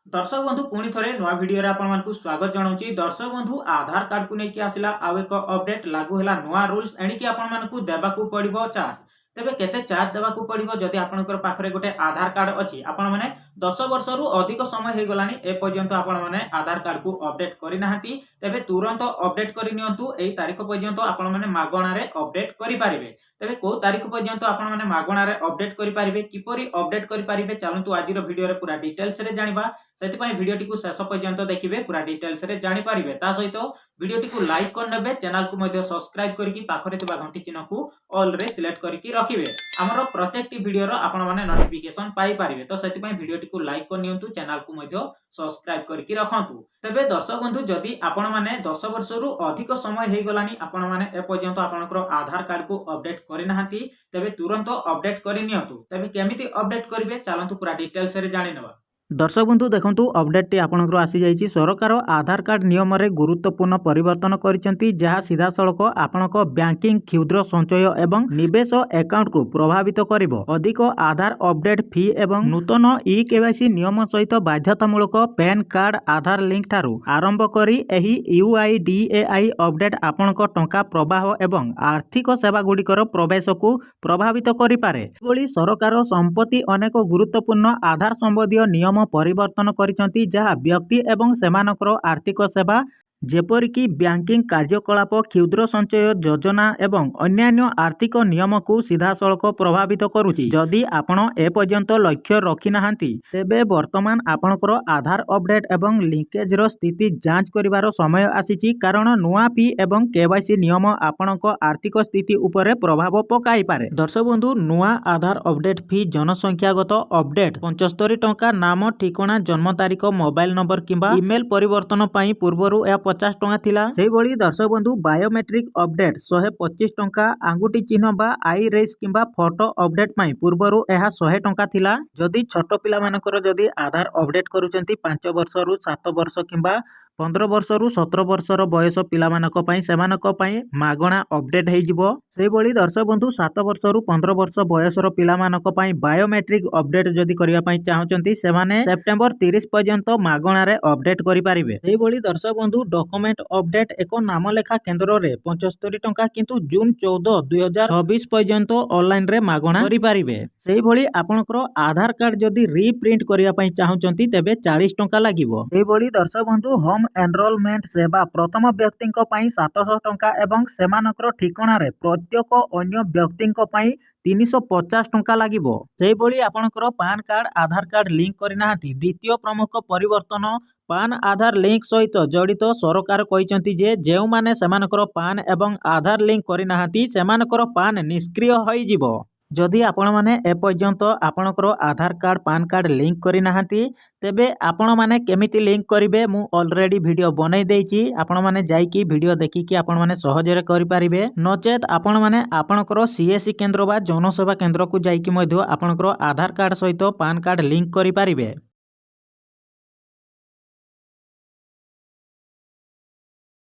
दर्शक बंधु पुणी थे नुआ भिडियो आपको स्वागत जनाऊँगी। दर्शक बंधु आधार कार्ड को लेकिन आसला आउ एक अपडेट लागू है नुआ रूल्स एणिकी आपको देवाक पड़ो चार्ज। तेबे केते चार्ज देवाक पड़ो जदि आपनकर पाखरे गोटे आधार कार्ड अच्छी आपण मैंने 10 वर्ष रु अधिक समय हो गलानी एपर्यंत आपण मैंने आधार कार्ड को अपडेट करना तेबे तुरंत अपडेट करनियंतु एई तारीख पर्यंत आपण मैंने मागणारे अपडेट करि पारिबे। तेबे को तारीख पर्यंत आपण मैंने मागणारे अपडेट करि पारिबे किपरि अपडेट करि पारिबे चलंतु आजिर भिडियो रे पूरा डिटेल्स रे जानिबा। सेतिपाई भिडियोटी को शेष पर्यंत देखिए पूरा डिटेल्स रे जानि पारिबे। ता सहित भिडियोटी को लाइक करनेबे चैनल को मध्य सब्सक्राइब करके पाखरे थिबा घंटी चिन्ह को ऑल रे सिलेक्ट करके रखिबे। हमरो प्रत्येकटी भिडियो रो आपण माने नोटिफिकेशन पाई पारिबे। तो सेतिपाई भिडियोटी को लाइक करनियंतु चैनल को मध्य सब्सक्राइब करके रखंतु। तेबे दर्शक बंधु जदि आपण माने 10 वर्ष रु अधिक समय हे गलानी आपण माने ए पर्यंत आपनकर आधार कार्ड को अपडेट करिनाहांती तेबे तुरंत अपडेट करिनियंतु। तेबे केमिति अपडेट करिवे चलंतु पूरा डिटेल्स रे जानि नेबा। दर्शक बंधु देखंतु अपडेट टी आपनकर आसी जाईची। सरकार आधार कार्ड नियम रे गुरुत्वपूर्ण परिवर्तन करिसेंती जहा सीधा सड़क आपनक बैंकिंग क्षुद्र संचय एवं निवेश अकाउंट को प्रभावित करिवो। अधिक आधार अपडेट फी एवं नूतन ई केवाईसी नियम सहित बाध्यतामूलक पैन कार्ड आधार लिंक ठारू आरंभ करी एही यूआईडीएआई अपडेट आपनक टंका प्रवाह एवं आर्थिक सेवा गुड़िकर प्रवेश को प्रभावित करि पारे। एभली सरकार संपत्ति अनेक गुरुत्वपूर्ण आधार संबंधी नियम परिवर्तन करिसेंती जहा व्यक्ति एवं सेमानकर आर्थिक सेवा जेपरिकी बैंकिंग कार्यकलाप क्षुद्र संचय योजना एवं अन्यान्य आर्थिक नियम को सीधा सड़क प्रभावित करुची। जदि आपण ए पर्यंत लक्ष्य रखी नाहांती तेबे वर्तमान आपणकर आधार अपडेट एवं लिंकेज रो स्थिति जांच करिवार समय आसीची कारण नुआ फी एवं केवाईसी नियम आपणक आर्थिक स्थिति उपरे प्रभाव पकाई पारे। दर्शक बंधु नुआ आधार अपडेट फी जनसंख्यागत अपडेट 75 टंका नाम ठिकाना जन्म तारीख मोबाइल नंबर किंबा ईमेल परिवर्तन पई पूर्वरु 50 टंका थिला। सेही भली दर्शक बंधु बायोमेट्रिक अपडेट 125 टंका आंगुठी चिन्ह बा आई रेस किंबा फोटो अपडेट पई पूर्वरु एहा 100 टंका थिला। जदि छोट पिला मानकर जदि आधार अपडेट करूचंती 5 वर्ष रु 7 वर्ष किंबा 15 वर्ष रु 17 वर्षर बयस पिला मानक पई सेमानक पई मागणा अपडेट हेइ जिवो। सेही भली दर्शक बंधु 7 वर्ष रु 15 वर्ष बयसर पिला मानक पई बायोमेट्रिक अपडेट जदि करिया पई चाहचंती सेमाने सेप्टेम्बर 30 पर्यंत मागणा रे अपडेट करि पारिबे। सेही भली दर्शक बंधु डॉक्यूमेंट अपडेट एक नाम लेखा केंद्र रे 75 टंका किंतु जून 14 2026 पर्यंत ऑनलाइन रे मागणा करि पारिबे। सेही भली आपनकर आधार कार्ड जदि रीप्रिंट करिया पई चाहचंती तेबे 40 टंका लागिवो। सेही भली दर्शक बंधु होम एनरोलमेंट सेवा प्रथम व्यक्ति 700 टंका एवं सेमानकर ठिकाना रे प्रत्येक अन्य व्यक्ति 350 टंका लागिवो। सेही भली आपनकर पान कार्ड आधार कार्ड लिंक करिनाहांती द्वितीय प्रमुख परिवर्तन पान आधार लिंक सहित जड़ित सरकार कहिसंती जे जेउ माने सेमानकर पान एवं आधार लिंक करिनाहांती सेमानकर पान निष्क्रिय होई जिवो। जदि आपण माने ए पर्यंत आपणकर आधार कार्ड पान कार्ड लिंक करि नाहांती तेबे आपण माने केमिति लिंक करिवे मु ऑलरेडी वीडियो बनै देइची। आपण माने जाईकी वीडियो देखि कि आपण माने सहज रे करि पारिबे। नचेत आपण माने आपणकर सीएससी केंद्र बा जनसेवा केंद्र को जाईकी मध्य आपणकर आधार कार्ड सहित पान कार्ड लिंक करि पारिबे।